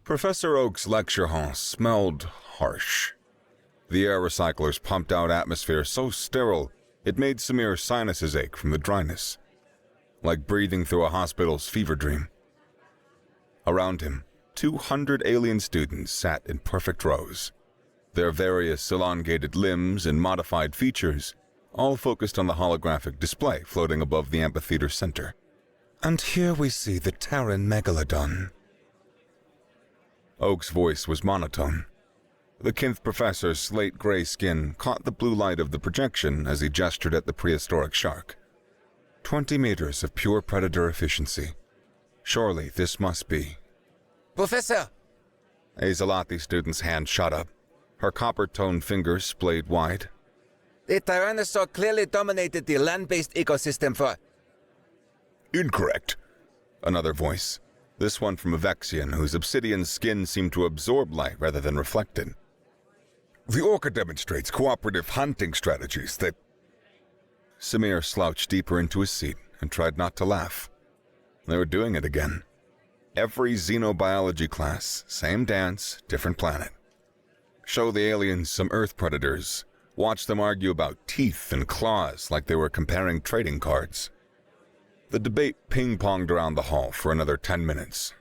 Professor Oak's lecture hall smelled harsh. The air recyclers pumped out atmosphere so sterile it made Samir's sinuses ache from the dryness, like breathing through a hospital's fever dream. Around him, 200 alien students sat in perfect rows, their various elongated limbs and modified features all focused on the holographic display floating above the amphitheater center. And here we see the Terran megalodon. Oak's voice was monotone. The Kinth professor's slate-gray skin caught the blue light of the projection as he gestured at the prehistoric shark. 20 meters of pure predator efficiency. Surely this must be... Professor! A Zalathi student's hand shot up. Her copper-toned fingers splayed wide. The Tyrannosaur clearly dominated the land-based ecosystem for... Incorrect. Another voice. This one from a Vexian whose obsidian skin seemed to absorb light rather than reflect it. The orca demonstrates cooperative hunting strategies that... Samir slouched deeper into his seat and tried not to laugh. They were doing it again. Every xenobiology class, same dance, different planet. Show the aliens some Earth predators. Watch them argue about teeth and claws like they were comparing trading cards. The debate ping-ponged around the hall for another 10 minutes.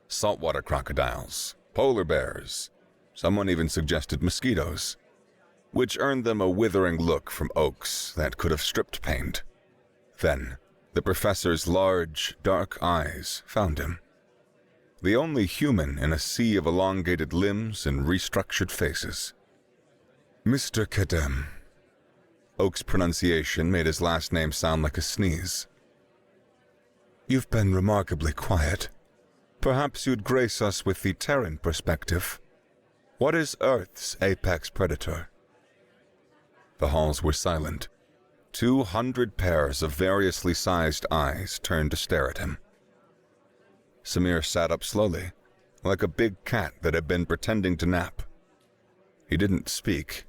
Saltwater crocodiles, polar bears, someone even suggested mosquitoes, which earned them a withering look from Oaks that could have stripped paint. Then, the professor's large, dark eyes found him. The only human in a sea of elongated limbs and restructured faces. Mr. Kadem. Oak's pronunciation made his last name sound like a sneeze. You've been remarkably quiet. Perhaps you'd grace us with the Terran perspective. What is Earth's apex predator? The halls were silent. 200 pairs of variously sized eyes turned to stare at him. Samir sat up slowly, like a big cat that had been pretending to nap. He didn't speak.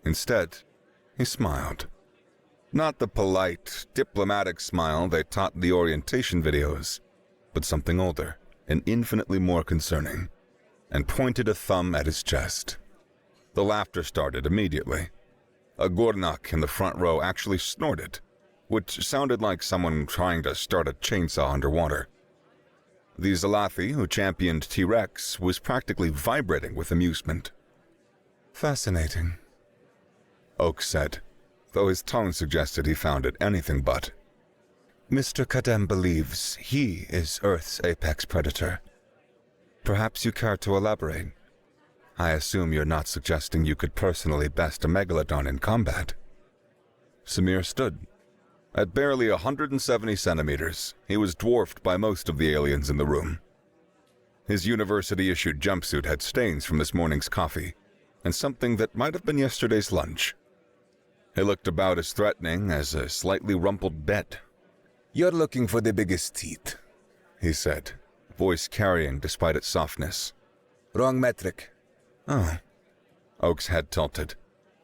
Instead, he smiled. Not the polite, diplomatic smile they taught in the orientation videos, but something older and infinitely more concerning, and pointed a thumb at his chest. The laughter started immediately. A Gornak in the front row actually snorted, which sounded like someone trying to start a chainsaw underwater. The Zalathi who championed T-Rex was practically vibrating with amusement. Fascinating, Oak said, though his tone suggested he found it anything but. Mr. Kadem believes he is Earth's apex predator. Perhaps you care to elaborate? I assume you're not suggesting you could personally best a megalodon in combat. Samir stood. At barely 170 centimeters, he was dwarfed by most of the aliens in the room. His university-issued jumpsuit had stains from this morning's coffee, and something that might have been yesterday's lunch. He looked about as threatening as a slightly rumpled bed. You're looking for the biggest teeth, he said, voice carrying despite its softness. Wrong metric. Oh. Oak's head tilted,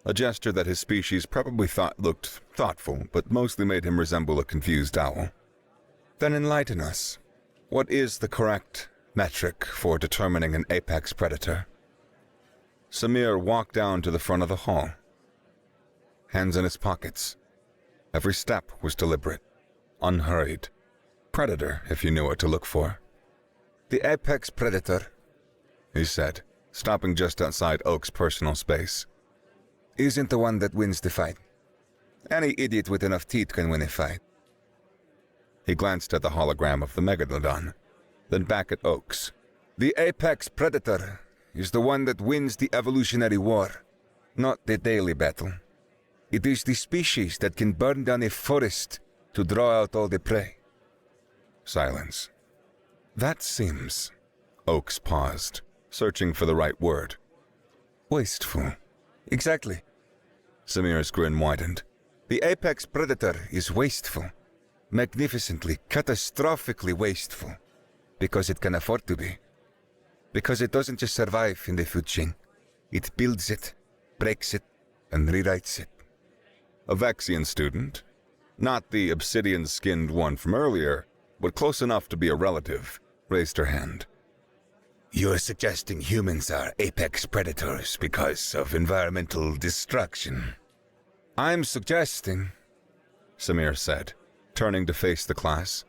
a gesture that his species probably thought looked thoughtful, but mostly made him resemble a confused owl. Then enlighten us. What is the correct metric for determining an apex predator? Samir walked down to the front of the hall. Hands in his pockets. Every step was deliberate, unhurried. Predator, if you knew what to look for. The apex predator, he said, stopping just outside Oak's personal space, isn't the one that wins the fight. Any idiot with enough teeth can win a fight. He glanced at the hologram of the megalodon, then back at Oak's. The apex predator is the one that wins the evolutionary war, not the daily battle. It is the species that can burn down a forest to draw out all the prey. Silence. That seems... Oakes paused, searching for the right word. Wasteful. Exactly. Samir's grin widened. The apex predator is wasteful. Magnificently, catastrophically wasteful. Because it can afford to be. Because it doesn't just survive in the food chain. It builds it, breaks it, and rewrites it. A Vexian student, not the obsidian-skinned one from earlier, but close enough to be a relative, raised her hand. You're suggesting humans are apex predators because of environmental destruction. I'm suggesting, Samir said, turning to face the class,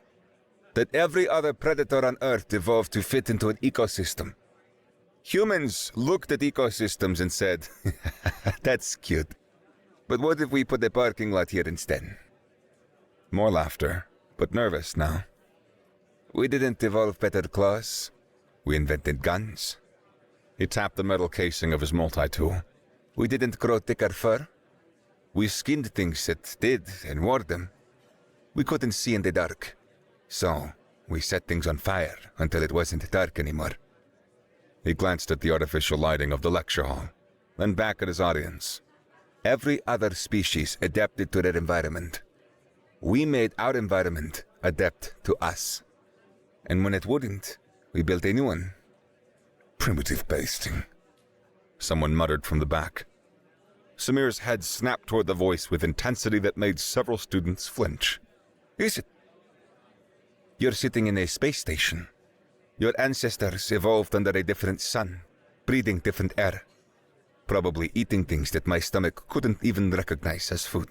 that every other predator on Earth evolved to fit into an ecosystem. Humans looked at ecosystems and said, that's cute. But what if we put a parking lot here instead? More laughter, but nervous now. We didn't evolve better claws. We invented guns. He tapped the metal casing of his multi-tool. We didn't grow thicker fur. We skinned things that did and wore them. We couldn't see in the dark. So, we set things on fire until it wasn't dark anymore. He glanced at the artificial lighting of the lecture hall, then back at his audience. Every other species adapted to their environment. We made our environment adapt to us. And when it wouldn't, we built a new one. Primitive basting. Someone muttered from the back. Samir's head snapped toward the voice with intensity that made several students flinch. Is it? You're sitting in a space station. Your ancestors evolved under a different sun, breathing different air. Probably eating things that my stomach couldn't even recognize as food.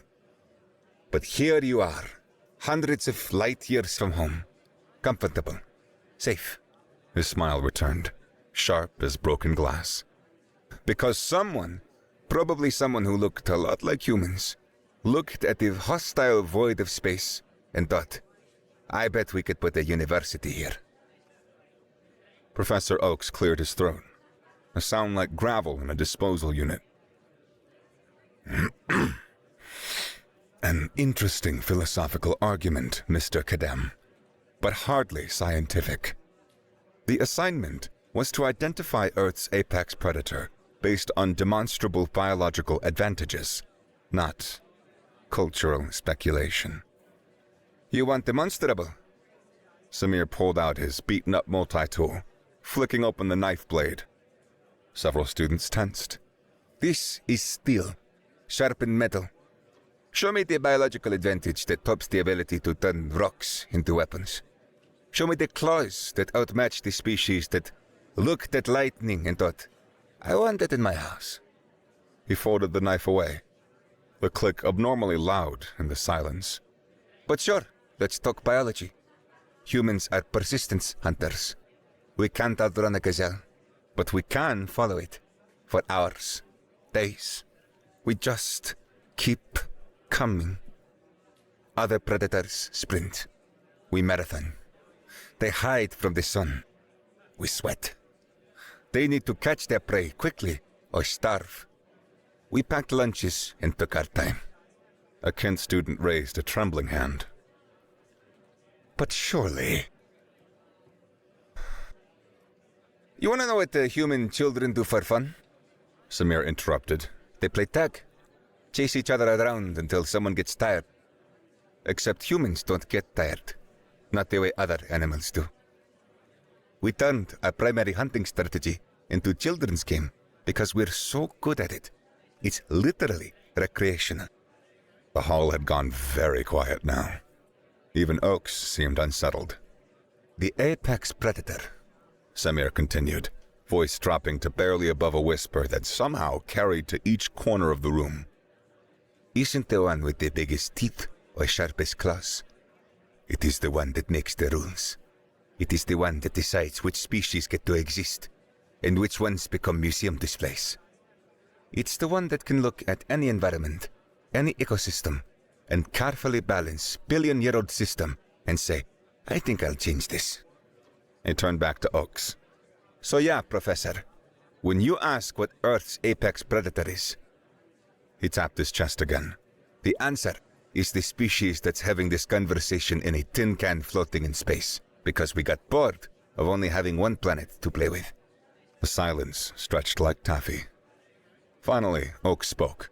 But here you are, hundreds of light years from home. Comfortable. Safe. His smile returned, sharp as broken glass. Because someone, probably someone who looked a lot like humans, looked at the hostile void of space and thought, I bet we could put a university here. Professor Oakes cleared his throat, a sound like gravel in a disposal unit. An interesting philosophical argument, Mr. Kadem, but hardly scientific. The assignment was to identify Earth's apex predator based on demonstrable biological advantages, not cultural speculation. You want demonstrable? Samir pulled out his beaten-up multi-tool, flicking open the knife blade. Several students tensed. This is steel, sharpened metal. Show me the biological advantage that tops the ability to turn rocks into weapons. Show me the claws that outmatch the species that looked at lightning and thought, I want that in my house. He folded the knife away, the click abnormally loud in the silence. But sure, let's talk biology. Humans are persistence hunters. We can't outrun a gazelle, but we can follow it for hours, days. We just keep coming. Other predators sprint. We marathon. They hide from the sun. We sweat. They need to catch their prey quickly or starve. We packed lunches and took our time. A Kent student raised a trembling hand. But surely... You want to know what the human children do for fun? Samir interrupted. They play tag. Chase each other around until someone gets tired. Except humans don't get tired. Not the way other animals do. We turned our primary hunting strategy into children's game because we're so good at it. It's literally recreational. The hall had gone very quiet now. Even Oakes seemed unsettled. The apex predator, Samir continued, voice dropping to barely above a whisper that somehow carried to each corner of the room, isn't the one with the biggest teeth or sharpest claws. It is the one that makes the rules. It is the one that decides which species get to exist and which ones become museum displays. It's the one that can look at any environment, any ecosystem, and carefully balance billion-year-old system and say, I think I'll change this. He turned back to Oakes. So yeah, Professor, when you ask what Earth's apex predator is, he tapped his chest again. The answer is the species that's having this conversation in a tin can floating in space, because we got bored of only having one planet to play with. The silence stretched like taffy. Finally, Oakes spoke.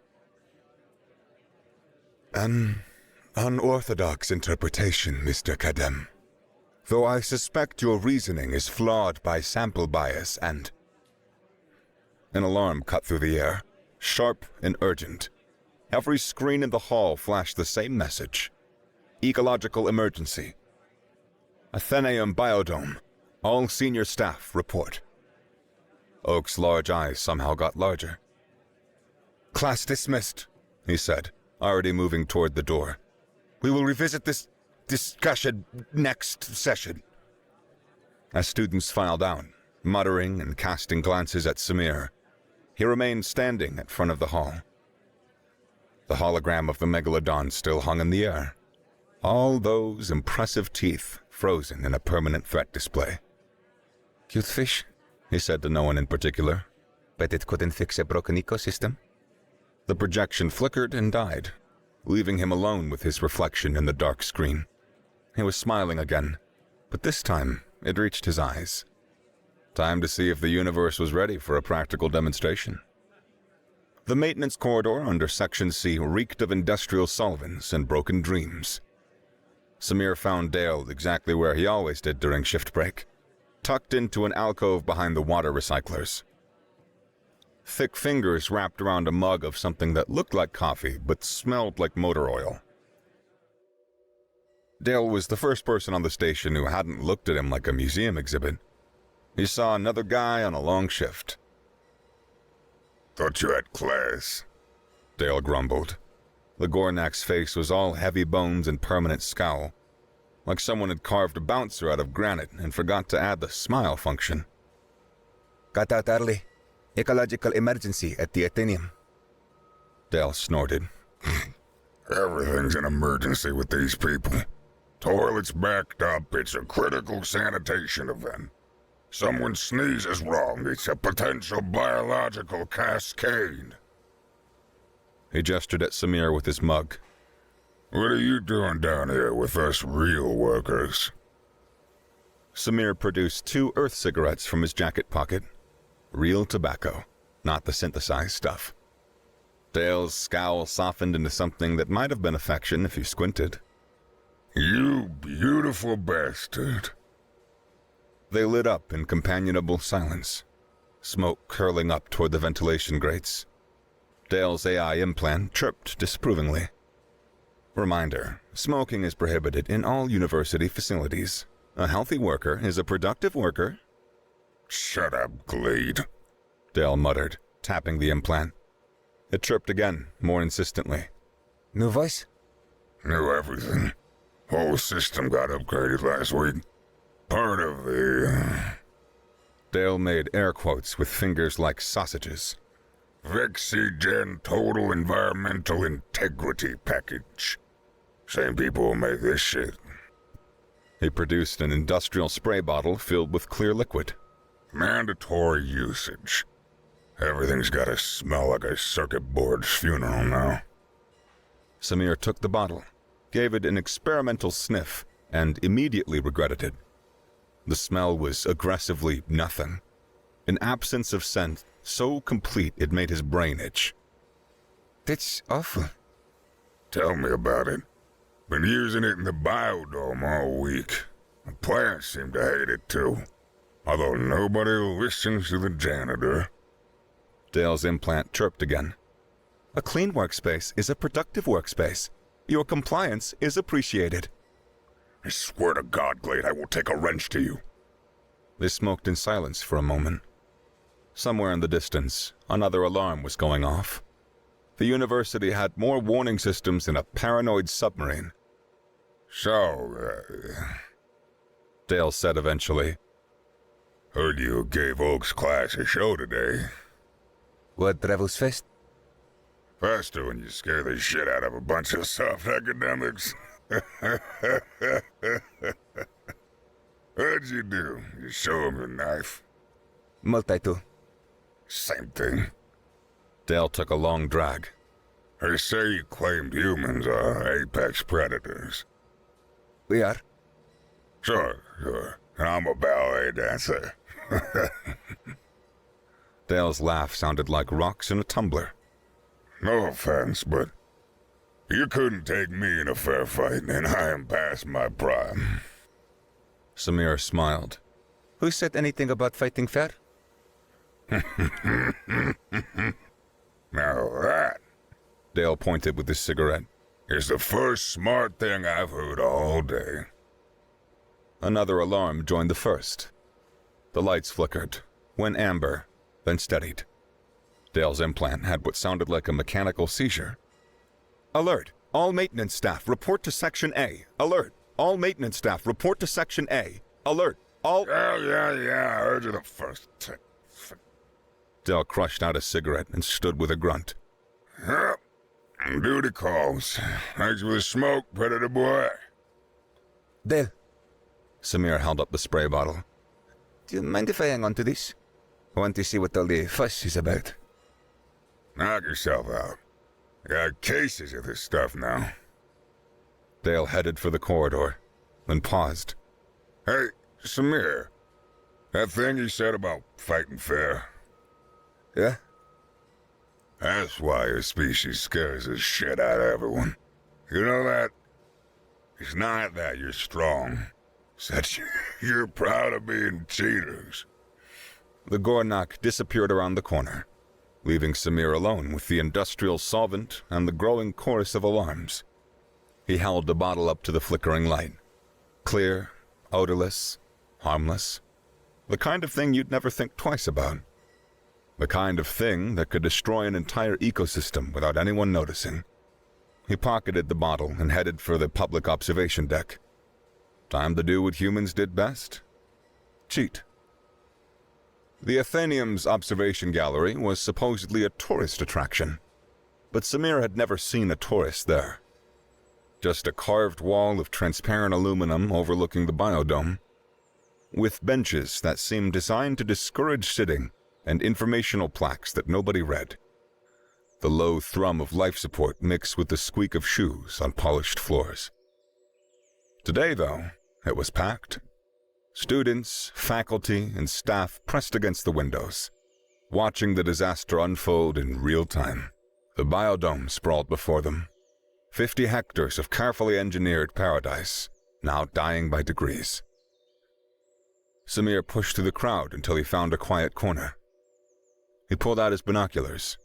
An unorthodox interpretation, Mr. Kadem. Though I suspect your reasoning is flawed by sample bias and... An alarm cut through the air, sharp and urgent. Every screen in the hall flashed the same message. Ecological emergency. Athenaeum Biodome. All senior staff report. Oak's large eyes somehow got larger. Class dismissed, he said, already moving toward the door. We will revisit this discussion next session. As students filed out, muttering and casting glances at Samir, he remained standing at front of the hall. The hologram of the megalodon still hung in the air, all those impressive teeth frozen in a permanent threat display. Cute fish, he said to no one in particular. but it couldn't fix a broken ecosystem. The projection flickered and died, leaving him alone with his reflection in the dark screen. He was smiling again, but this time it reached his eyes. Time to see if the universe was ready for a practical demonstration. The maintenance corridor under Section C reeked of industrial solvents and broken dreams. Samir found Dale exactly where he always did during shift break, tucked into an alcove behind the water recyclers. Thick fingers wrapped around a mug of something that looked like coffee but smelled like motor oil. Dale was the first person on the station who hadn't looked at him like a museum exhibit. He saw another guy on a long shift. Thought you had class, Dale grumbled. The Gornak's face was all heavy bones and permanent scowl, like someone had carved a bouncer out of granite and forgot to add the smile function. Got out early. Ecological emergency at the Athenaeum. Dale snorted. Everything's an emergency with these people. Toilets backed up, it's a critical sanitation event. Someone sneezes wrong, it's a potential biological cascade. He gestured at Samir with his mug. What are you doing down here with us real workers? Samir produced 2 Earth cigarettes from his jacket pocket. Real tobacco, not the synthesized stuff. Dale's scowl softened into something that might have been affection if you squinted. You beautiful bastard. They lit up in companionable silence, smoke curling up toward the ventilation grates. Dale's AI implant chirped disapprovingly. Reminder, smoking is prohibited in all university facilities. A healthy worker is a productive worker. Shut up, Glade, Dale muttered, tapping the implant. It chirped again, more insistently. New voice? Knew everything. Whole system got upgraded last week. Part of the... Dale made air quotes with fingers like sausages. Vexigen Total Environmental Integrity Package. Same people who make this shit. He produced an industrial spray bottle filled with clear liquid. Mandatory usage. Everything's gotta smell like a circuit board's funeral now. Samir took the bottle, gave it an experimental sniff, and immediately regretted it. The smell was aggressively nothing. An absence of scent so complete it made his brain itch. That's awful. Tell me about it. Been using it in the biodome all week. The plants seem to hate it too. Although nobody listens to the janitor. Dale's implant chirped again. A clean workspace is a productive workspace. Your compliance is appreciated. I swear to God, Glade, I will take a wrench to you. They smoked in silence for a moment. Somewhere in the distance, another alarm was going off. The university had more warning systems than a paranoid submarine. So, Dale said eventually. Heard you gave Oak's class a show today. What travels fast? Faster when you scare the shit out of a bunch of soft academics. What'd you do? You show him your knife? Multi-tool. Same thing. Dale took a long drag. They say you claimed humans are apex predators. We are. Sure. And I'm a ballet dancer. Dale's laugh sounded like rocks in a tumbler. No offense, but you couldn't take me in a fair fight, and I am past my prime. Samir smiled. Who said anything about fighting fair? Now that, Dale pointed with his cigarette, is the first smart thing I've heard all day. Another alarm joined the first. The lights flickered, went amber, then steadied. Dale's implant had what sounded like a mechanical seizure. Alert! All maintenance staff, report to Section A. Alert! All maintenance staff, report to Section A. Alert! All— Yeah, I heard you the first time. Dale crushed out a cigarette and stood with a grunt. Yep. Duty calls. Thanks for the smoke, predator boy. Dale, Samir held up the spray bottle. do you mind if I hang on to this? I want to see what all the fuss is about. Knock yourself out. I got cases of this stuff now. Dale headed for the corridor, then paused. Hey, Samir. That thing you said about fighting fair. Yeah? That's why your species scares the shit out of everyone. You know that? It's not that you're strong. It's that you're proud of being cheaters. The Gornak disappeared around the corner, leaving Samir alone with the industrial solvent and the growing chorus of alarms. He held the bottle up to the flickering light. Clear, odorless, harmless. The kind of thing you'd never think twice about. The kind of thing that could destroy an entire ecosystem without anyone noticing. He pocketed the bottle and headed for the public observation deck. Time to do what humans did best. Cheat. The Athenium's observation gallery was supposedly a tourist attraction, but Samir had never seen a tourist there. Just a carved wall of transparent aluminum overlooking the biodome, with benches that seemed designed to discourage sitting and informational plaques that nobody read. The low thrum of life support mixed with the squeak of shoes on polished floors. Today, though, it was packed. Students, faculty, and staff pressed against the windows, watching the disaster unfold in real time. The biodome sprawled before them. 50 hectares of carefully engineered paradise, now dying by degrees. Samir pushed through the crowd until he found a quiet corner. He pulled out his binoculars,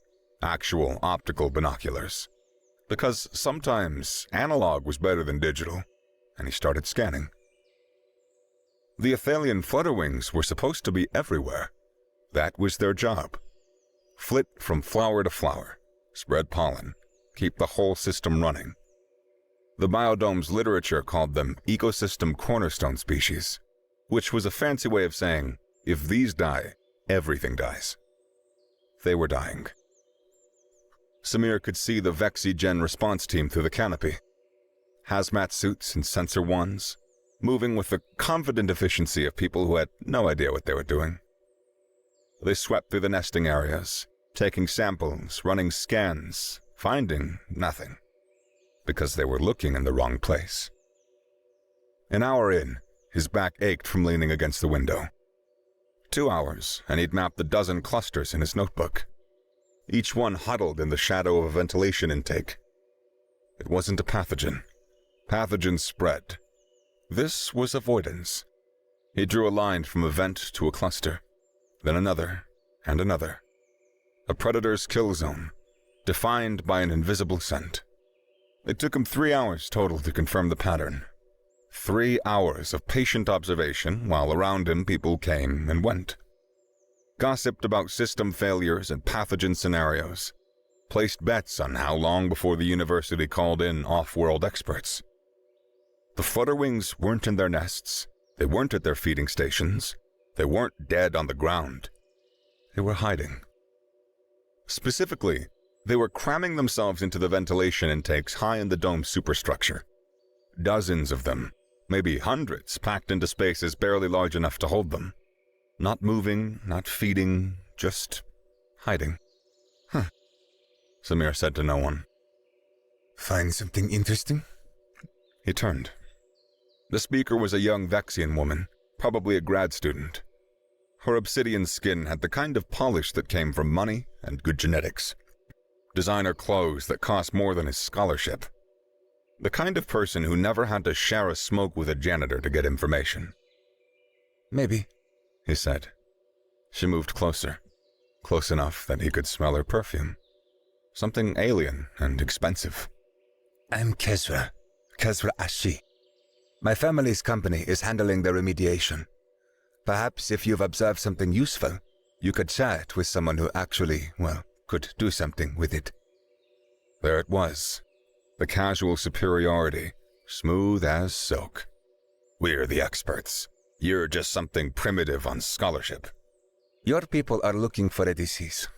actual optical binoculars, because sometimes analog was better than digital, and he started scanning. The Athelian flutterwings were supposed to be everywhere. That was their job. Flit from flower to flower, spread pollen, keep the whole system running. The biodome's literature called them ecosystem cornerstone species, which was a fancy way of saying, if these die, everything dies. They were dying. Samir could see the VexiGen response team through the canopy. Hazmat suits and sensor wands, moving with the confident efficiency of people who had no idea what they were doing. They swept through the nesting areas, taking samples, running scans, finding nothing, because they were looking in the wrong place. An hour in, his back ached from leaning against the window. 2 hours, and he'd mapped a dozen clusters in his notebook, each one huddled in the shadow of a ventilation intake. It wasn't a pathogen. Pathogens spread. This was avoidance. He drew a line from a vent to a cluster, then another, and another. A predator's kill zone, defined by an invisible scent. It took him 3 hours total to confirm the pattern. 3 hours of patient observation while around him people came and went. Gossiped about system failures and pathogen scenarios. Placed bets on how long before the university called in off-world experts. The flutterwings weren't in their nests. They weren't at their feeding stations. They weren't dead on the ground. They were hiding. Specifically, they were cramming themselves into the ventilation intakes high in the dome's superstructure. Dozens of them, maybe hundreds, packed into spaces barely large enough to hold them. Not moving, not feeding, just hiding. Samir said to no one. Find something interesting? He turned. The speaker was a young Vexian woman, probably a grad student. Her obsidian skin had the kind of polish that came from money and good genetics. Designer clothes that cost more than his scholarship. The kind of person who never had to share a smoke with a janitor to get information. Maybe, he said. She moved closer, close enough that he could smell her perfume. Something alien and expensive. I'm Kezra Ashi. My family's company is handling the remediation. Perhaps if you've observed something useful, You could chat with someone who actually, well, could do something with it. There it was. The casual superiority, smooth as silk. We're the experts. You're just something primitive on scholarship. Your people are looking for a disease,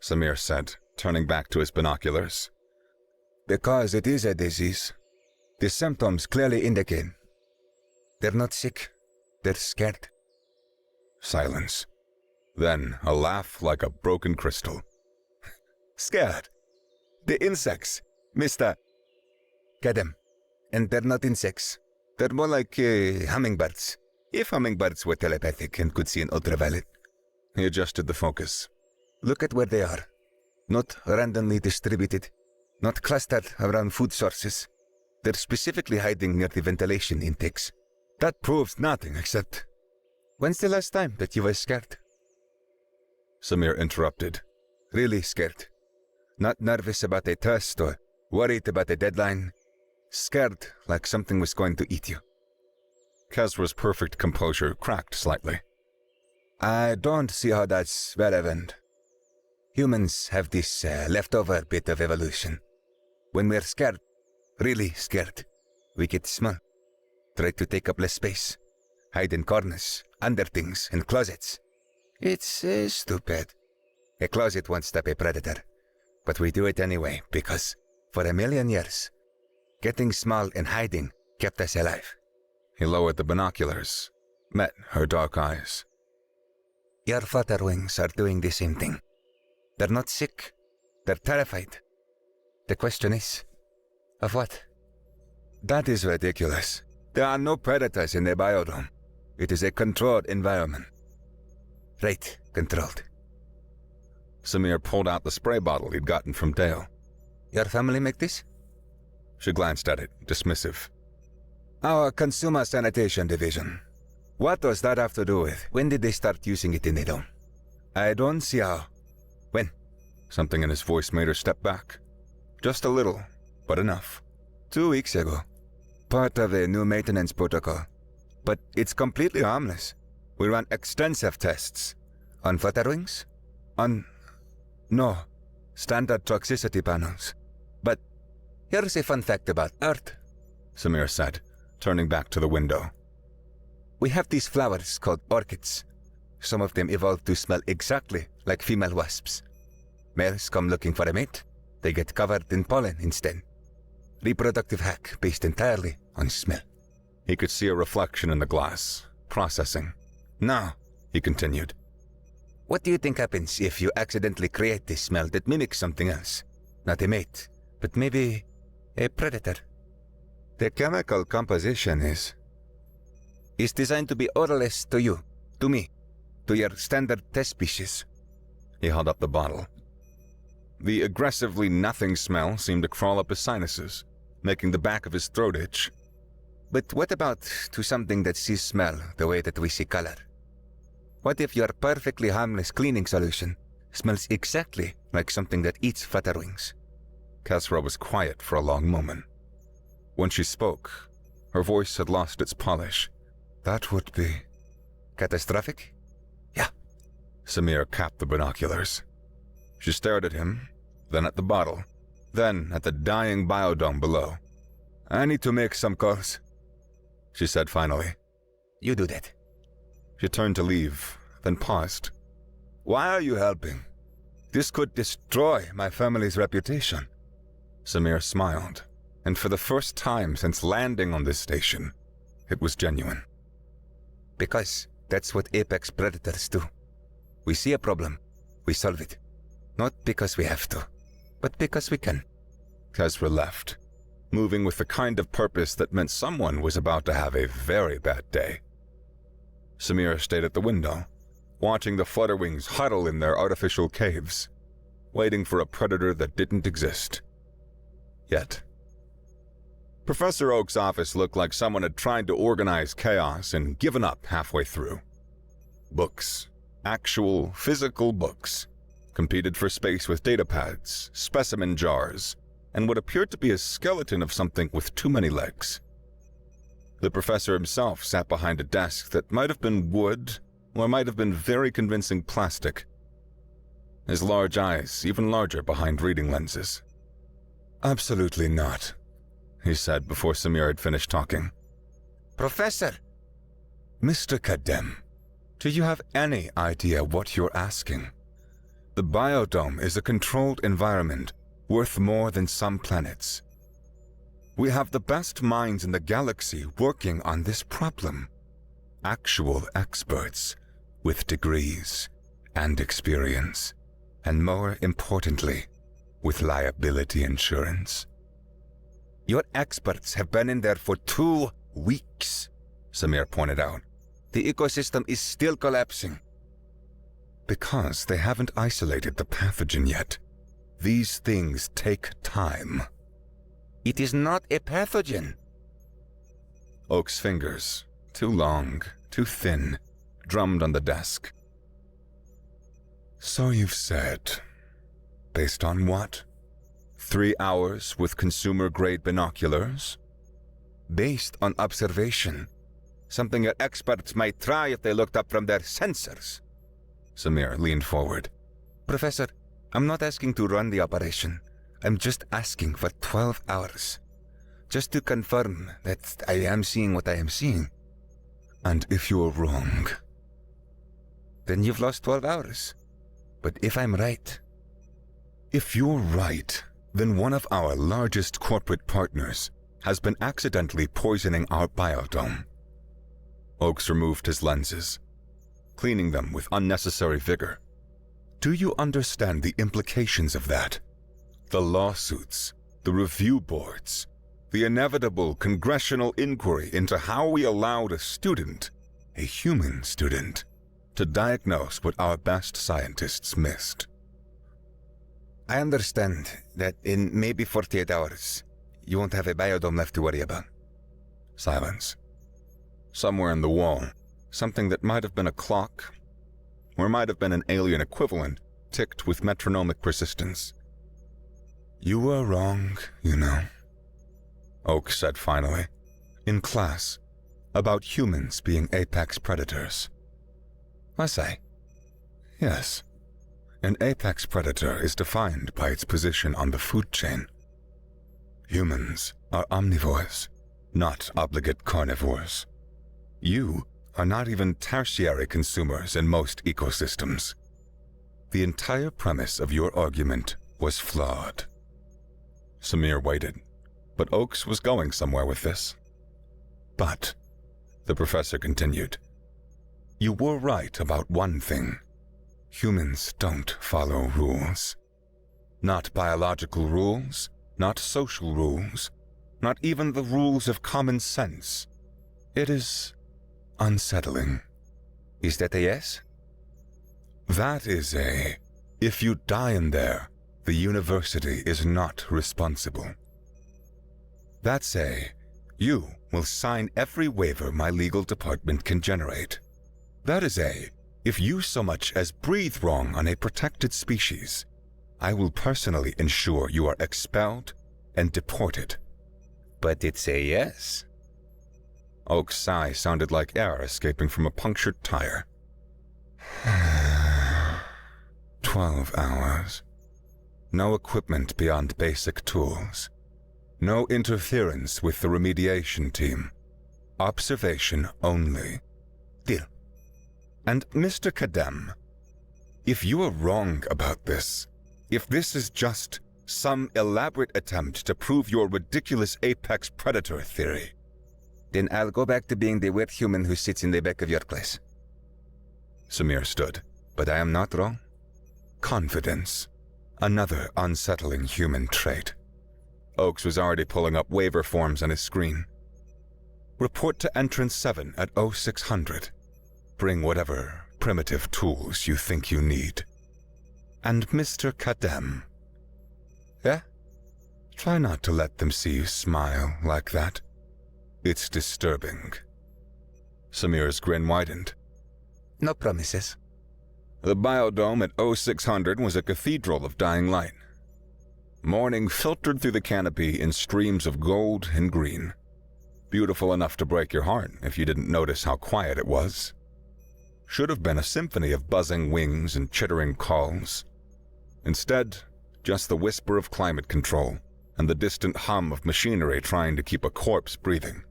Samir said, turning back to his binoculars. because it is a disease. The symptoms clearly indicate they're not sick, they're scared. Silence. Then a laugh like a broken crystal. Scared? The insects, Mr. Get them. And they're not insects. They're more like hummingbirds. If hummingbirds were telepathic and could see in ultraviolet. He adjusted the focus. Look at where they are. Not randomly distributed. Not clustered around food sources. They're specifically hiding near the ventilation intakes. That proves nothing except... When's the last time that you were scared? Samir interrupted. Really scared. Not nervous about a test or worried about a deadline. Scared like something was going to eat you. Kezra's perfect composure cracked slightly. I don't see how that's relevant. Humans have this leftover bit of evolution. When we're scared, really scared, we get small. Try to take up less space. Hide in corners, under things, in closets. It's stupid. A closet won't stop a predator. But we do it anyway because, for 1,000,000 years, getting small and hiding kept us alive. He lowered the binoculars, met her dark eyes. Your flutterwings are doing the same thing. They're not sick. They're terrified. The question is, of what? That is ridiculous. There are no predators in the biodome. It is a controlled environment. Right, controlled. Samir pulled out the spray bottle he'd gotten from Dale. Your family make this? She glanced at it, dismissive. Our consumer sanitation division. What does that have to do with? When did they start using it in the dome? I don't see how. When? Something in his voice made her step back. Just a little, but enough. 2 weeks ago. Part of a new maintenance protocol. But it's completely harmless. We run extensive tests. On flutterwings? No. Standard toxicity panels. But here's a fun fact about Earth, Samir said, turning back to the window. We have these flowers called orchids. Some of them evolved to smell exactly like female wasps. Males come looking for a mate. They get covered in pollen instead. Reproductive hack based entirely on smell. He could see a reflection in the glass, processing. Now, he continued, what do you think happens if you accidentally create this smell that mimics something else? Not a mate, but maybe a predator. The chemical composition is designed to be odorless to you, to me, to your standard test species. He held up the bottle. The aggressively nothing smell seemed to crawl up his sinuses, making the back of his throat itch. But what about to something that sees smell the way that we see color? What if your perfectly harmless cleaning solution smells exactly like something that eats flutterwings? Kezra was quiet for a long moment. When she spoke, her voice had lost its polish. That would be catastrophic? Yeah. Samir capped the binoculars. She stared at him, then at the bottle, then at the dying biodome below. I need to make some calls, she said finally. You do that. She turned to leave, then paused. Why are you helping? This could destroy my family's reputation. Samir smiled, and for the first time since landing on this station, it was genuine. Because that's what apex predators do. We see a problem, we solve it. Not because we have to, but because we can. Kezra left, moving with the kind of purpose that meant someone was about to have a very bad day. Samir stayed at the window, watching the flutterwings huddle in their artificial caves, waiting for a predator that didn't exist. Yet. Professor Oak's office looked like someone had tried to organize chaos and given up halfway through. Books, actual physical books, competed for space with datapads, specimen jars, and what appeared to be a skeleton of something with too many legs. The professor himself sat behind a desk that might have been wood or might have been very convincing plastic. His large eyes even larger behind reading lenses. Absolutely not, he said before Samir had finished talking. Professor! Mr. Kadem, do you have any idea what you're asking? The biodome is a controlled environment worth more than some planets. We have the best minds in the galaxy working on this problem. Actual experts with degrees and experience, and more importantly, with liability insurance. Your experts have been in there for 2 weeks, Samir pointed out. The ecosystem is still collapsing. Because they haven't isolated the pathogen yet. These things take time. It is not a pathogen. Oak's fingers, too long, too thin, drummed on the desk. So you've said, based on what? 3 hours with consumer-grade binoculars? Based on observation. Something your experts might try if they looked up from their sensors. Samir leaned forward. Professor, I'm not asking to run the operation. I'm just asking for 12 hours. Just to confirm that I am seeing what I am seeing. And if you're wrong? Then you've lost 12 hours. But if I'm right... If you're right, then one of our largest corporate partners has been accidentally poisoning our biodome. Oakes removed his lenses, cleaning them with unnecessary vigor. Do you understand the implications of that? The lawsuits, the review boards, the inevitable congressional inquiry into how we allowed a student, a human student, to diagnose what our best scientists missed. I understand that in maybe 48 hours, you won't have a biodome left to worry about. Silence. Somewhere in the wall, something that might have been a clock, or might have been an alien equivalent, ticked with metronomic persistence. You were wrong, you know, Oak said finally, in class, about humans being apex predators. Was I? Yes. An apex predator is defined by its position on the food chain. Humans are omnivores, not obligate carnivores. You are not even tertiary consumers in most ecosystems. The entire premise of your argument was flawed. Samir waited, but Oakes was going somewhere with this. But, the professor continued, you were right about one thing. Humans don't follow rules. Not biological rules, not social rules, not even the rules of common sense. It is unsettling. Is that a yes? That is a, if you die in there, the university is not responsible. That's a, you will sign every waiver my legal department can generate. That is a, if you so much as breathe wrong on a protected species, I will personally ensure you are expelled and deported. But it's a yes. Oak's sigh sounded like air escaping from a punctured tire. 12 hours. No equipment beyond basic tools. No interference with the remediation team. Observation only. Deal. And Mr. Kadem, if you are wrong about this, if this is just some elaborate attempt to prove your ridiculous apex predator theory, then I'll go back to being the weird human who sits in the back of your class. Samir stood. But I am not wrong. Confidence. Another unsettling human trait. Oakes was already pulling up waiver forms on his screen. Report to Entrance 7 at 0600. Bring whatever primitive tools you think you need. And Mr. Kadem. Yeah? Try not to let them see you smile like that. It's disturbing. Samir's grin widened. No promises. The biodome at 0600 was a cathedral of dying light. Morning filtered through the canopy in streams of gold and green. Beautiful enough to break your heart if you didn't notice how quiet it was. should have been a symphony of buzzing wings and chittering calls. Instead, just the whisper of climate control and the distant hum of machinery trying to keep a corpse breathing.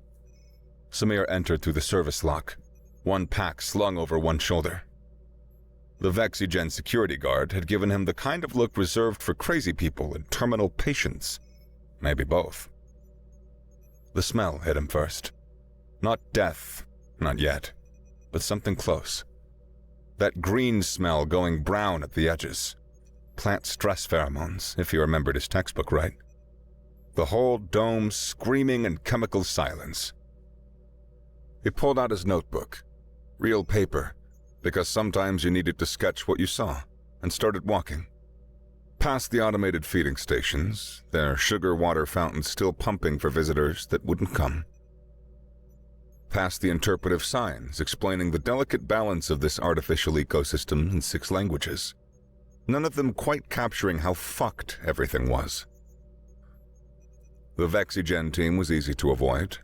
Samir entered through the service lock, one pack slung over one shoulder. The Vexigen security guard had given him the kind of look reserved for crazy people and terminal patients. Maybe both. The smell hit him first. Not death, not yet, but something close. That green smell going brown at the edges. Plant stress pheromones, if he remembered his textbook right. The whole dome screaming in chemical silence. He pulled out his notebook, real paper, because sometimes you needed to sketch what you saw, and started walking. Past the automated feeding stations, their sugar water fountains still pumping for visitors that wouldn't come. Past the interpretive signs explaining the delicate balance of this artificial ecosystem in 6 languages, none of them quite capturing how fucked everything was. The Vexigen team was easy to avoid.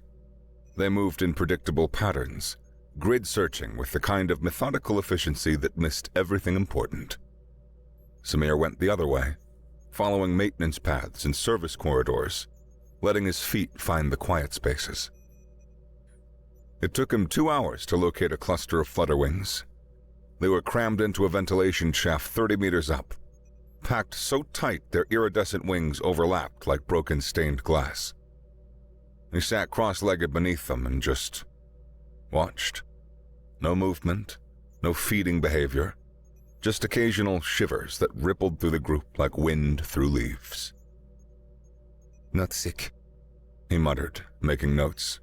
They moved in predictable patterns, grid-searching with the kind of methodical efficiency that missed everything important. Samir went the other way, following maintenance paths and service corridors, letting his feet find the quiet spaces. It took him 2 hours to locate a cluster of flutterwings. They were crammed into a ventilation shaft 30 meters up, packed so tight their iridescent wings overlapped like broken stained glass. He sat cross-legged beneath them and just watched. No movement, no feeding behavior, just occasional shivers that rippled through the group like wind through leaves. Not sick. He muttered, making notes.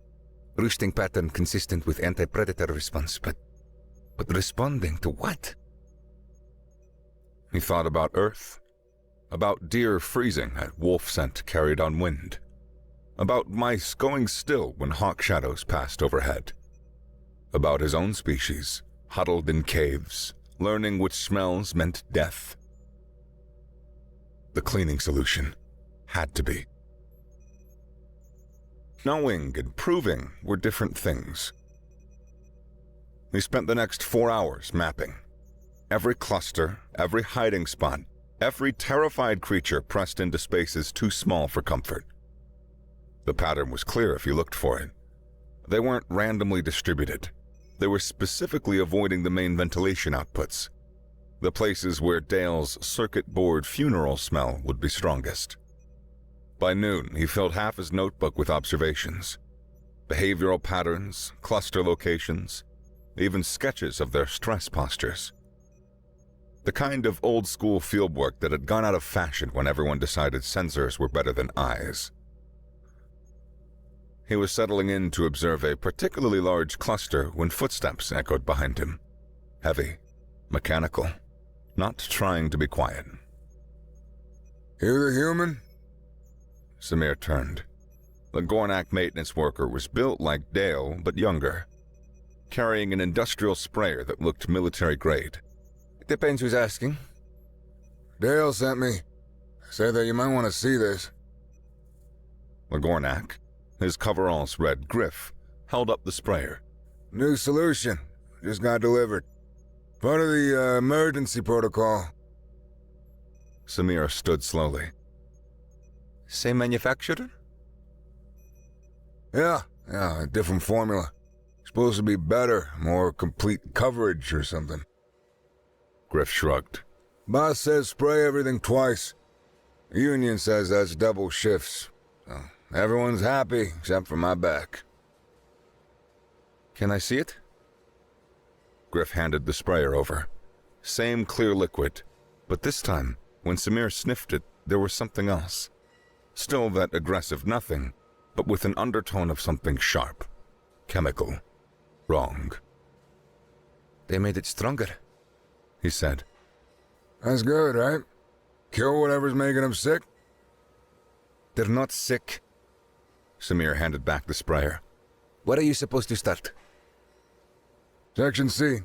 Roosting pattern consistent with anti-predator response, but responding to what? He thought about Earth, about deer freezing at wolf scent carried on wind, about mice going still when hawk shadows passed overhead, about his own species, huddled in caves, learning which smells meant death. The cleaning solution had to be. Knowing and proving were different things. He spent the next 4 hours mapping. Every cluster, every hiding spot, every terrified creature pressed into spaces too small for comfort. The pattern was clear if you looked for it. They weren't randomly distributed. They were specifically avoiding the main ventilation outputs, the places where Dale's circuit board funeral smell would be strongest. By noon, he filled half his notebook with observations, behavioral patterns, cluster locations, even sketches of their stress postures. The kind of old-school fieldwork that had gone out of fashion when everyone decided sensors were better than eyes. He was settling in to observe a particularly large cluster when footsteps echoed behind him. Heavy, mechanical, not trying to be quiet. You the human? Samir turned. The Gornak maintenance worker was built like Dale, but younger, carrying an industrial sprayer that looked military-grade. Depends who's asking. Dale sent me. Said that you might want to see this. The Gornak, his coveralls read Griff, held up the sprayer. New solution. Just got delivered. Part of the emergency protocol. Samir stood slowly. Same manufacturer? Yeah, a different formula. Supposed to be better, more complete coverage or something. Griff shrugged. Boss says spray everything twice. Union says that's double shifts. So everyone's happy except for my back. Can I see it? Griff handed the sprayer over. Same clear liquid, but this time, when Samir sniffed it, there was something else. Still that aggressive nothing, but with an undertone of something sharp. Chemical. Wrong. They made it stronger, he said. That's good, right? Kill whatever's making them sick? They're not sick. Samir handed back the sprayer. Where are you supposed to start? Section C.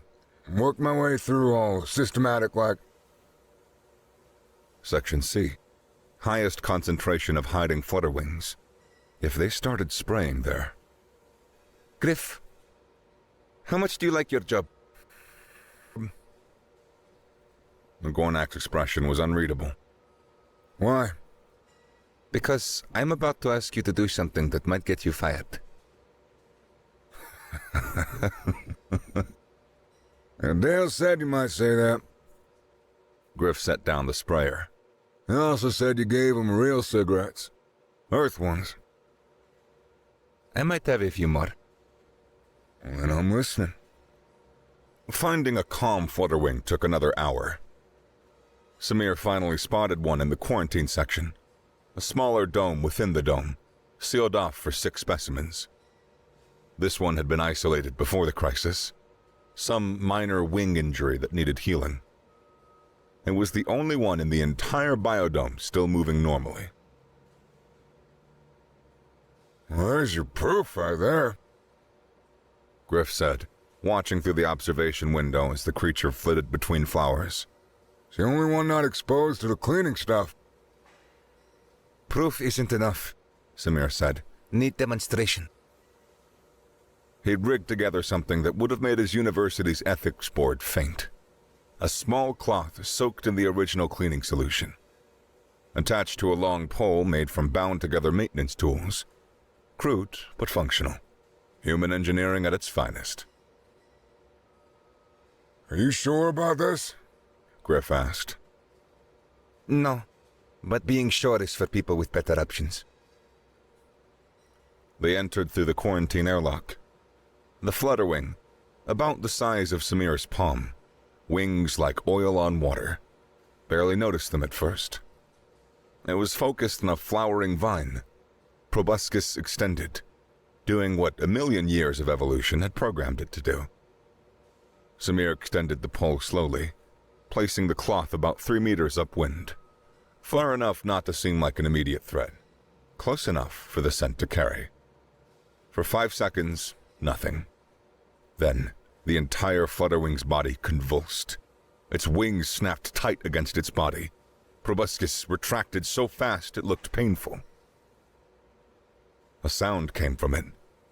Work my way through all systematic like. Section C. Highest concentration of hiding flutterwings. If they started spraying there. Griff, how much do you like your job? The Gornak's expression was unreadable. Why? Because I'm about to ask you to do something that might get you fired. And Dale said you might say that. Griff set down the sprayer. He also said you gave him real cigarettes. Earth ones. I might have a few more. And I'm listening. Finding a calm flutterwing took another hour. Samir finally spotted one in the quarantine section, a smaller dome within the dome, sealed off for 6 specimens. This one had been isolated before the crisis, some minor wing injury that needed healing. It was the only one in the entire biodome still moving normally. Well, there's your proof right there. Griff said, watching through the observation window as the creature flitted between flowers. It's the only one not exposed to the cleaning stuff. Proof isn't enough, Samir said. Need demonstration. He'd rigged together something that would have made his university's ethics board faint. A small cloth soaked in the original cleaning solution. Attached to a long pole made from bound-together maintenance tools. Crude, but functional. Human engineering at its finest. Are you sure about this? Griff asked. No, but being sure is for people with better options. They entered through the quarantine airlock. The flutterwing, about the size of Samir's palm, wings like oil on water. Barely noticed them at first. It was focused on a flowering vine, proboscis extended, doing what a million years of evolution had programmed it to do. Samir extended the pole slowly, placing the cloth about 3 meters upwind, far enough not to seem like an immediate threat, close enough for the scent to carry. For 5 seconds, nothing. Then, the entire flutterwing's body convulsed. Its wings snapped tight against its body. Proboscis retracted so fast it looked painful. A sound came from it,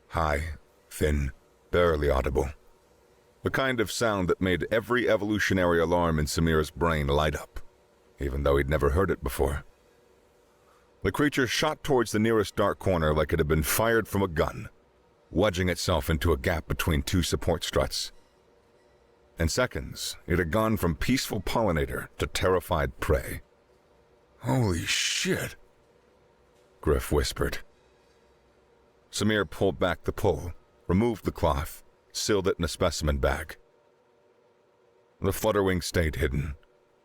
high, thin, barely audible. The kind of sound that made every evolutionary alarm in Samir's brain light up, even though he'd never heard it before. The creature shot towards the nearest dark corner like it had been fired from a gun, wedging itself into a gap between 2 support struts. In seconds, it had gone from peaceful pollinator to terrified prey. Holy shit. Griff whispered. Samir pulled back the pole, removed the cloth, sealed it in a specimen bag. The flutterwing stayed hidden,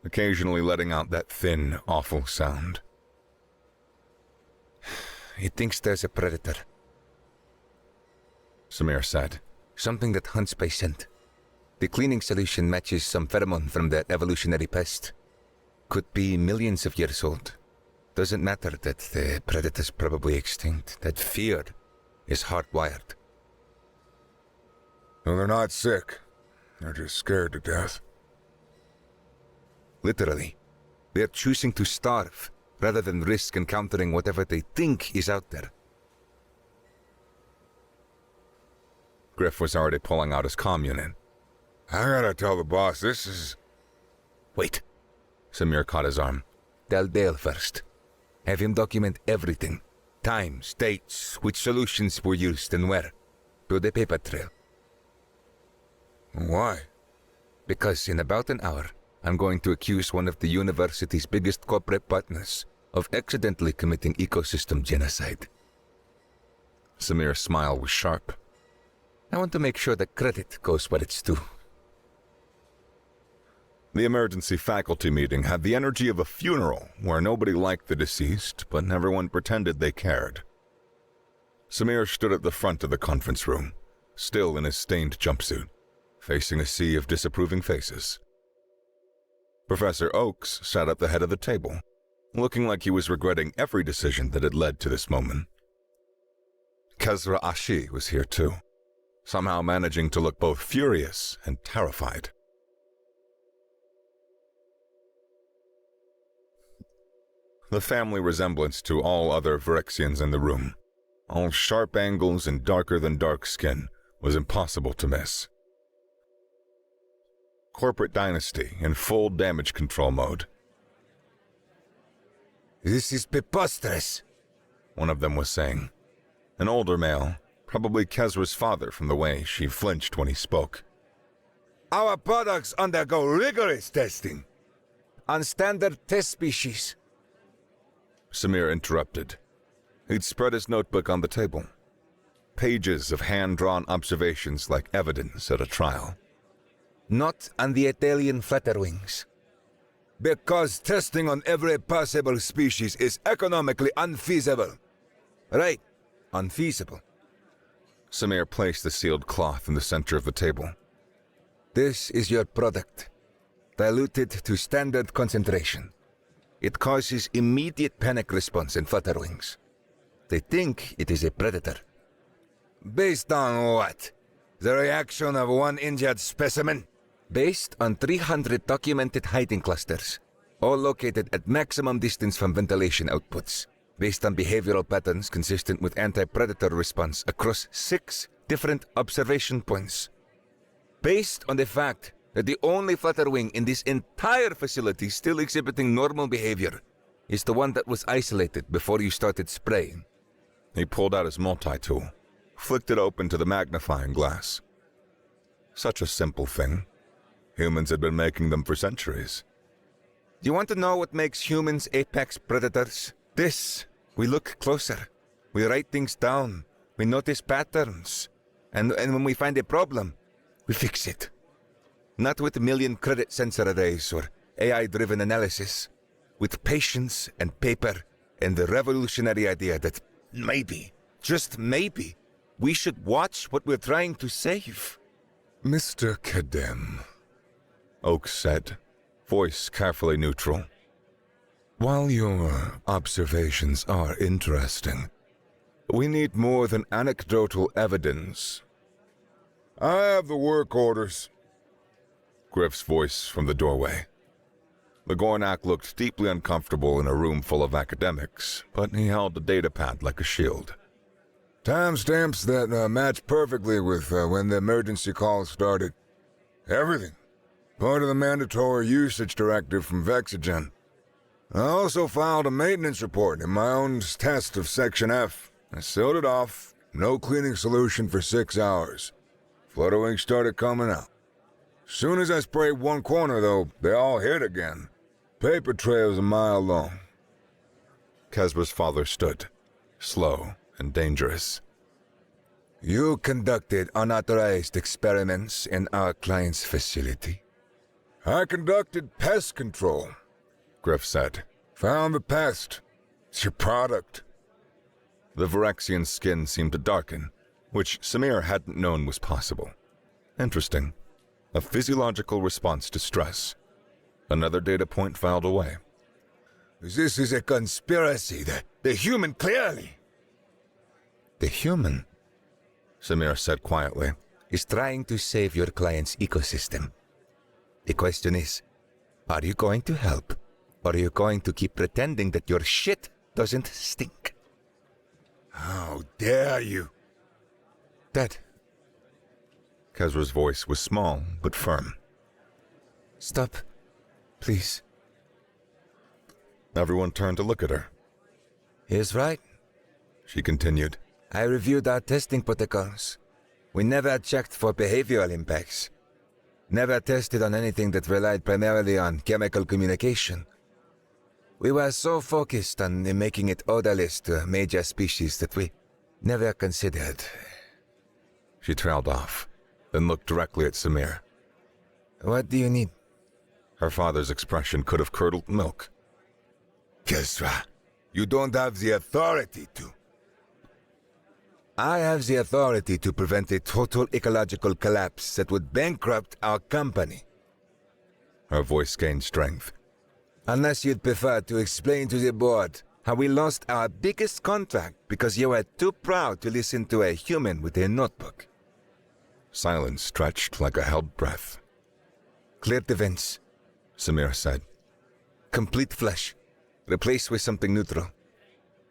occasionally letting out that thin, awful sound. He thinks there's a predator, Samir said. something that hunts by scent. The cleaning solution matches some pheromone from that evolutionary pest. Could be millions of years old. Doesn't matter that the predator's probably extinct. That fear is hardwired. No, they're not sick. They're just scared to death. Literally. They're choosing to starve rather than risk encountering whatever they think is out there. Griff was already pulling out his comm unit. I gotta tell the boss, this is... Wait. Samir caught his arm. Tell Dale first. Have him document everything. Times, dates, which solutions were used and where. Do the paper trail. Why? Because in about an hour, I'm going to accuse one of the university's biggest corporate partners of accidentally committing ecosystem genocide. Samir's smile was sharp. I want to make sure that credit goes where it's due. The emergency faculty meeting had the energy of a funeral where nobody liked the deceased, but everyone pretended they cared. Samir stood at the front of the conference room, still in his stained jumpsuit, facing a sea of disapproving faces. Professor Oakes sat at the head of the table, looking like he was regretting every decision that had led to this moment. Kezra Ashi was here too, somehow managing to look both furious and terrified. The family resemblance to all other Virexians in the room, all sharp angles and darker-than-dark skin, was impossible to miss. corporate dynasty in full damage control mode. This is preposterous, one of them was saying. An older male, probably Kezra's father from the way she flinched when he spoke. Our products undergo rigorous testing on standard test species. Samir interrupted. He'd spread his notebook on the table. Pages of hand-drawn observations like evidence at a trial. Not on the Italian flutterwings. Because testing on every possible species is economically unfeasible. Right, unfeasible. Samir placed the sealed cloth in the center of the table. This is your product. Diluted to standard concentration. It causes immediate panic response in flutterwings. They think it is a predator. Based on what? The reaction of one injured specimen? Based on 300 documented hiding clusters, all located at maximum distance from ventilation outputs. Based on behavioral patterns consistent with anti-predator response across 6 different observation points. Based on the fact that the only flutterwing in this entire facility still exhibiting normal behavior is the one that was isolated before you started spraying. He pulled out his multi-tool, flicked it open to the magnifying glass. Such a simple thing. Humans had been making them for centuries. Do you want to know what makes humans apex predators? This. We look closer. We write things down. We notice patterns. And when we find a problem, we fix it. Not with million-credit sensor arrays or AI-driven analysis. With patience and paper and the revolutionary idea that maybe, just maybe, we should watch what we're trying to save. Mr. Kadem, Oak said, voice carefully neutral. while your observations are interesting, we need more than anecdotal evidence. I have the work orders. Griff's voice from the doorway. The Gornak looked deeply uncomfortable in a room full of academics, but he held the datapad like a shield. Timestamps that match perfectly with when the emergency call started. Everything. Part of the mandatory usage directive from Vexagen. I also filed a maintenance report in my own test of Section F. I sealed it off. No cleaning solution for 6 hours. Flutterwings started coming out. Soon as I sprayed one corner, though, they all hit again. Paper trails a mile long. Kezra's father stood, slow and dangerous. You conducted unauthorized experiments in our client's facility. I conducted pest control. Griff said. Found the pest. It's your product. The Virexian's skin seemed to darken, which Samir hadn't known was possible. Interesting. A physiological response to stress. Another data point filed away. This is a conspiracy. The human, clearly. The human, Samir said quietly, is trying to save your client's ecosystem. The question is, are you going to help? Or are you going to keep pretending that your shit doesn't stink? How dare you? Dad. Kezra's voice was small but firm. Stop, please. Everyone turned to look at her. He's right, she continued. I reviewed our testing protocols. We never checked for behavioral impacts. Never tested on anything that relied primarily on chemical communication. We were so focused on making it odorless to major species that we never considered. She trailed off, then looked directly at Samir. What do you need? Her father's expression could have curdled milk. Kezra, you don't have the authority to. I have the authority to prevent a total ecological collapse that would bankrupt our company. Her voice gained strength. Unless you'd prefer to explain to the board how we lost our biggest contract because you were too proud to listen to a human with a notebook. Silence stretched like a held breath. Clear the vents, Samir said. Complete flush. Replace with something neutral.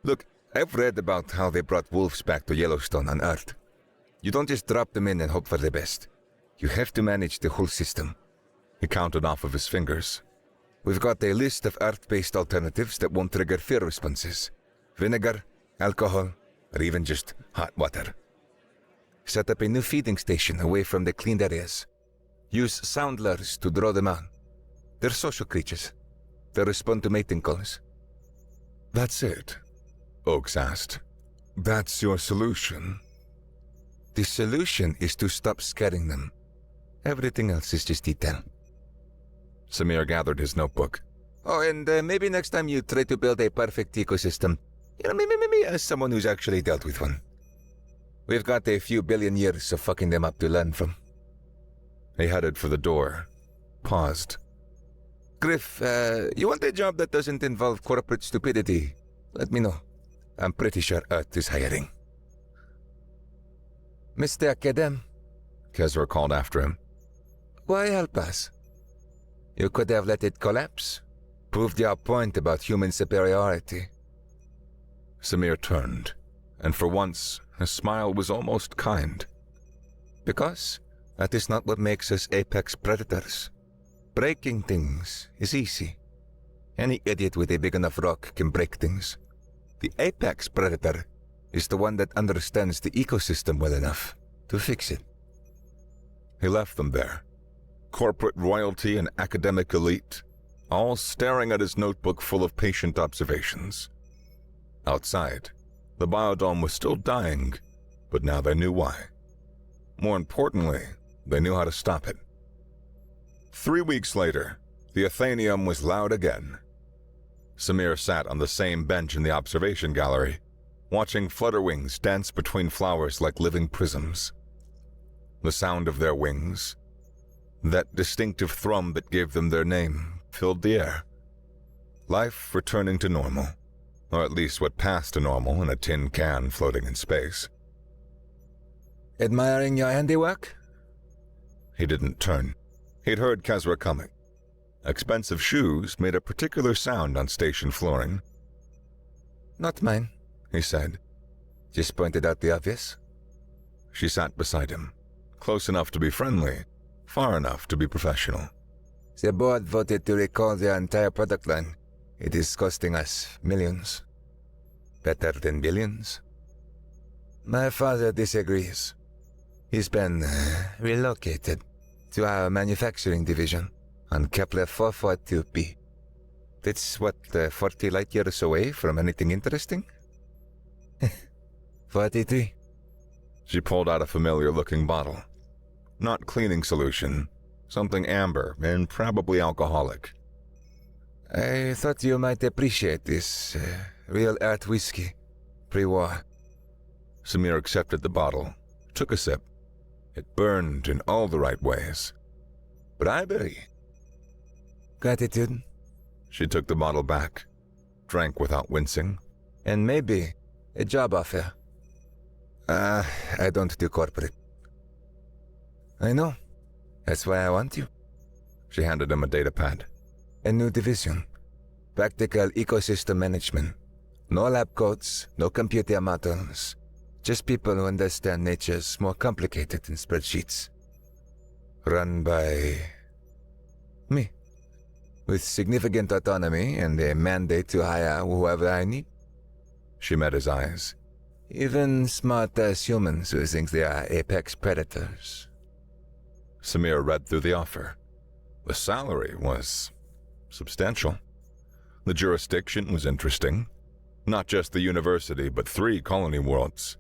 Look, I've read about how they brought wolves back to Yellowstone on Earth. You don't just drop them in and hope for the best. You have to manage the whole system. He counted off of his fingers. We've got a list of Earth-based alternatives that won't trigger fear responses. Vinegar, alcohol, or even just hot water. Set up a new feeding station away from the cleaned areas. Use sound lures to draw them out. They're social creatures. They respond to mating calls. That's it? Oaks asked. That's your solution? The solution is to stop scaring them. Everything else is just detail. Samir gathered his notebook. Oh, and maybe next time you try to build a perfect ecosystem, maybe as someone who's actually dealt with one. We've got a few billion years of fucking them up to learn from. He headed for the door, paused. Griff, you want a job that doesn't involve corporate stupidity? Let me know. I'm pretty sure Earth is hiring. Mr. Kedem, Kezra called after him. Why help us? You could have let it collapse. Proved your point about human superiority. Samir turned, and for once, his smile was almost kind. Because that is not what makes us apex predators. Breaking things is easy. Any idiot with a big enough rock can break things. The apex predator is the one that understands the ecosystem well enough to fix it. He left them there. Corporate royalty and academic elite, all staring at his notebook full of patient observations. Outside, the biodome was still dying, but now they knew why. More importantly, they knew how to stop it. 3 weeks later, the Athenium was loud again. Samir sat on the same bench in the observation gallery, watching flutterwings dance between flowers like living prisms. The sound of their wings, that distinctive thrum that gave them their name, filled the air. Life returning to normal, or at least what passed to normal in a tin can floating in space. Admiring your handiwork? He didn't turn. He'd heard Kezra coming. Expensive shoes made a particular sound on station flooring. Not mine, he said. Just pointed out the obvious. She sat beside him, close enough to be friendly, far enough to be professional. The board voted to recall their entire product line. It is costing us millions. Better than billions? My father disagrees. He's been relocated to our manufacturing division on Kepler 442b. That's 40 light years away from anything interesting? 43. She pulled out a familiar-looking bottle. Not cleaning solution, something amber and probably alcoholic. I thought you might appreciate this. Real Earth whiskey. Pre-war. Samir accepted the bottle, took a sip. It burned in all the right ways. Bribery. Gratitude. She took the bottle back, drank without wincing. And maybe a job offer. I don't do corporate. I know. That's why I want you. She handed him a data pad. A new division. Practical ecosystem management. No lab coats, no computer models. Just people who understand nature's more complicated than spreadsheets. Run by me. With significant autonomy and a mandate to hire whoever I need. She met his eyes. Even smart-ass humans who think they are apex predators. Samir read through the offer. The salary was substantial. The jurisdiction was interesting. Not just the university, but 3 colony worlds.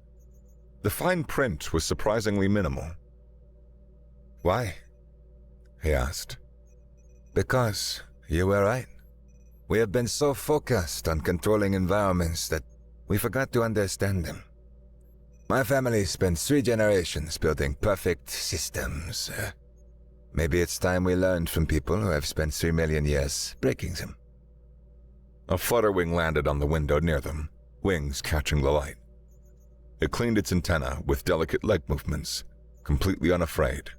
The fine print was surprisingly minimal. Why? He asked. Because you were right. We have been so focused on controlling environments that we forgot to understand them. My family spent 3 generations building perfect systems. Maybe it's time we learned from people who have spent 3 million years breaking them. A flutterwing landed on the window near them, wings catching the light. It cleaned its antenna with delicate leg movements, completely unafraid.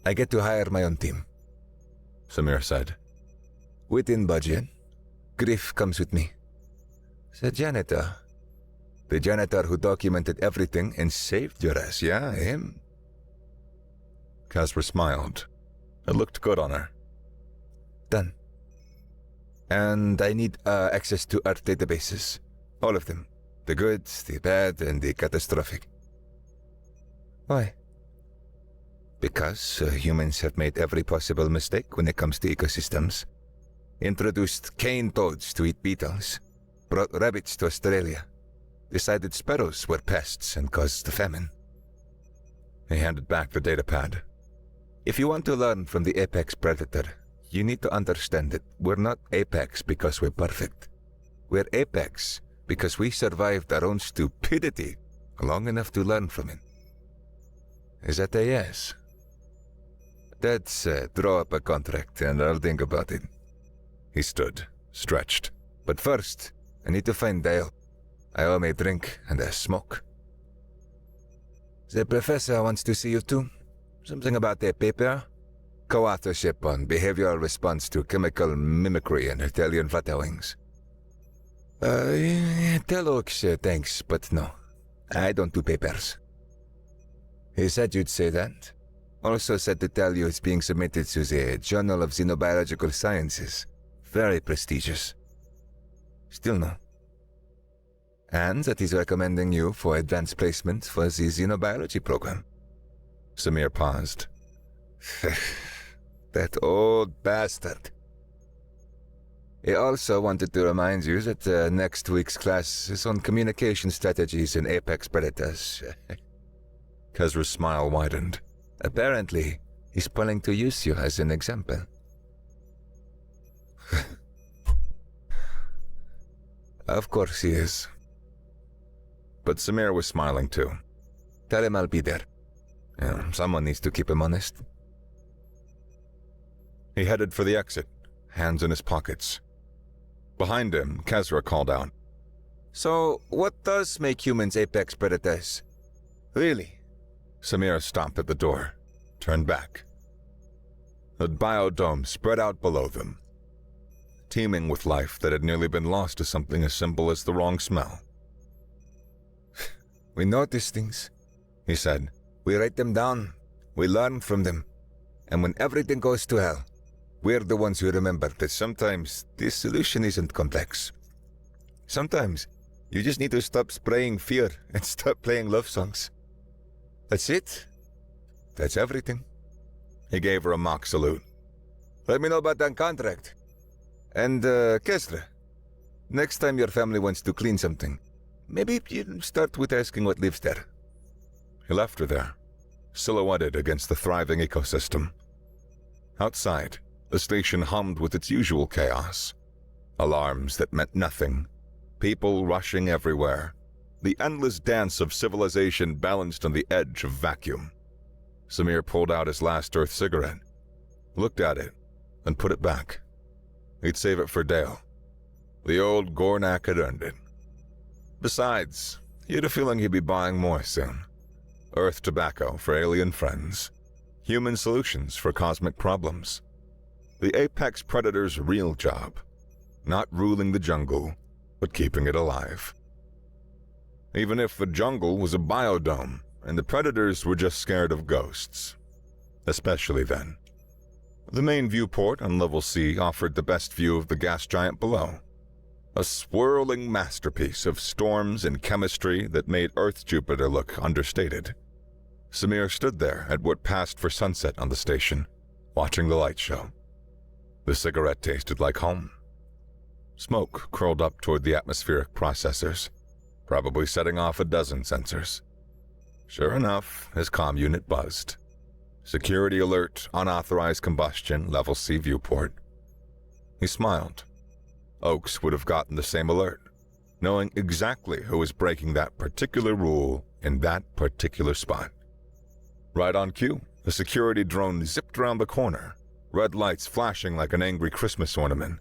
I get to hire my own team, Samir said. Within budget. Griff comes with me. The janitor. The janitor who documented everything and saved your ass, yeah, him? Kezra smiled. It looked good on her. Done. And I need access to Earth databases. All of them. The good, the bad, and the catastrophic. Why? Because humans have made every possible mistake when it comes to ecosystems. Introduced cane toads to eat beetles. Brought rabbits to Australia. Decided sparrows were pests and caused the famine. He handed back the datapad. If you want to learn from the apex predator, you need to understand that we're not apex because we're perfect. We're apex because we survived our own stupidity long enough to learn from it. Is that a yes? Let's draw up a contract and I'll think about it. He stood, stretched. But first, I need to find Dale. I owe him a drink and a smoke. The professor wants to see you too. Something about a paper? Co-authorship on behavioral response to chemical mimicry and Italian flutterwings. Tell Oaks thanks, but no. I don't do papers. He said you'd say that. Also said to tell you it's being submitted to the Journal of Xenobiological Sciences. Very prestigious. Still no. And that he's recommending you for advanced placement for the xenobiology program. Samir paused. That old bastard. He also wanted to remind you that next week's class is on communication strategies in apex predators. Kezra's smile widened. Apparently, he's planning to use you as an example. Of course he is. But Samir was smiling too. Tell him I'll be there. Yeah, someone needs to keep him honest. He headed for the exit, hands in his pockets. Behind him, Kezra called out. So, what does make humans apex predators? Really? Samir stopped at the door, turned back. The biodome spread out below them, teeming with life that had nearly been lost to something as simple as the wrong smell. We notice things, he said. We write them down. We learn from them. And when everything goes to hell, we're the ones who remember that sometimes this solution isn't complex. Sometimes you just need to stop spraying fear and stop playing love songs. That's it. That's everything. He gave her a mock salute. Let me know about that contract. And, Kezra, next time your family wants to clean something, maybe you start with asking what lives there. He left her there, silhouetted against the thriving ecosystem. Outside, the station hummed with its usual chaos. Alarms that meant nothing, people rushing everywhere, the endless dance of civilization balanced on the edge of vacuum. Samir pulled out his last Earth cigarette, looked at it, and put it back. He'd save it for Dale. The old Gornak had earned it. Besides, he had a feeling he'd be buying more soon. Earth tobacco for alien friends. Human solutions for cosmic problems. The apex predator's real job. Not ruling the jungle, but keeping it alive. Even if the jungle was a biodome, and the predators were just scared of ghosts. Especially then. The main viewport on level C offered the best view of the gas giant below. A swirling masterpiece of storms and chemistry that made Earth-Jupiter look understated. Samir stood there at what passed for sunset on the station, watching the light show. The cigarette tasted like home. Smoke curled up toward the atmospheric processors, probably setting off a dozen sensors. Sure enough, his comm unit buzzed. Security alert, unauthorized combustion, level C viewport. He smiled. Oaks would have gotten the same alert, knowing exactly who was breaking that particular rule in that particular spot. Right on cue, the security drone zipped around the corner, red lights flashing like an angry Christmas ornament.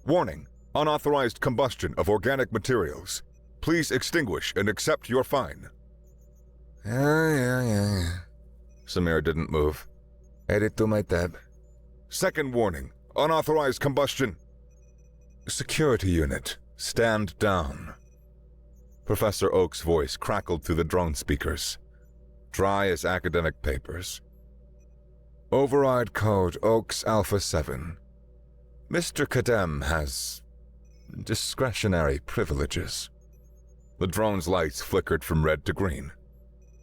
Warning, unauthorized combustion of organic materials. Please extinguish and accept your fine. Yeah. Samir didn't move. Add it to my tab. Second warning, unauthorized combustion. Security unit, stand down. Professor Oak's voice crackled through the drone speakers, dry as academic papers. Override code Oaks Alpha 7. Mr. Kadem has discretionary privileges. The drone's lights flickered from red to green.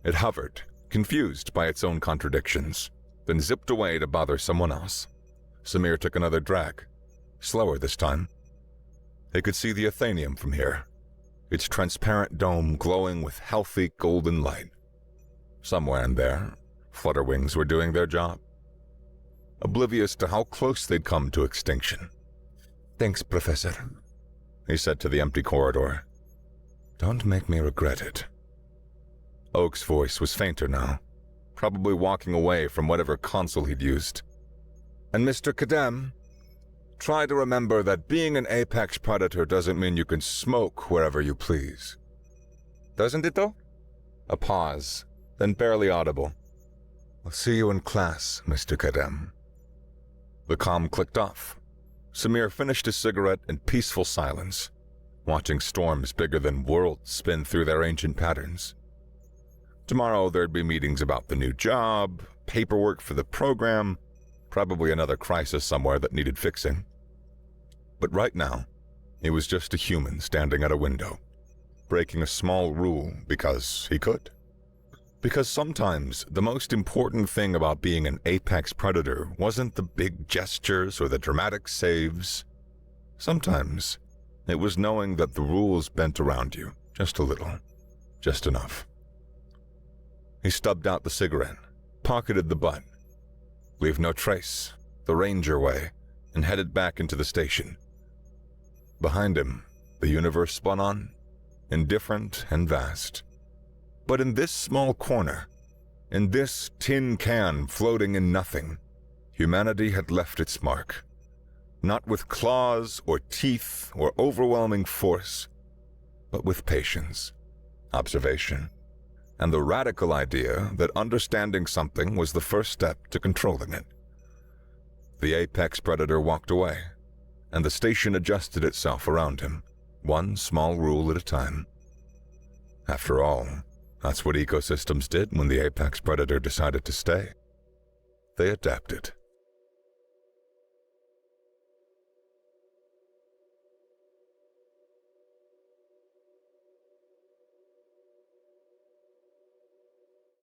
It hovered, confused by its own contradictions, then zipped away to bother someone else. Samir took another drag, slower this time. They could see the Athenium from here, its transparent dome glowing with healthy golden light. Somewhere in there, flutterwings were doing their job, oblivious to how close they'd come to extinction. Thanks, Professor, he said to the empty corridor. Don't make me regret it. Oak's voice was fainter now, probably walking away from whatever console he'd used. And Mr. Kadem, try to remember that being an apex predator doesn't mean you can smoke wherever you please. Doesn't it, though? A pause, then barely audible. I'll see you in class, Mr. Kadem. The comm clicked off. Samir finished his cigarette in peaceful silence, watching storms bigger than worlds spin through their ancient patterns. Tomorrow there'd be meetings about the new job, paperwork for the program, probably another crisis somewhere that needed fixing. But right now, he was just a human standing at a window, breaking a small rule because he could. Because sometimes the most important thing about being an apex predator wasn't the big gestures or the dramatic saves. Sometimes it was knowing that the rules bent around you just a little, just enough. He stubbed out the cigarette, pocketed the butt, leave no trace, the ranger way, and headed back into the station. Behind him, the universe spun on, indifferent and vast. But in this small corner, in this tin can floating in nothing, humanity had left its mark. Not with claws or teeth or overwhelming force, but with patience, observation, and the radical idea that understanding something was the first step to controlling it. The apex predator walked away, and the station adjusted itself around him, one small rule at a time. After all, that's what ecosystems did when the apex predator decided to stay. They adapted.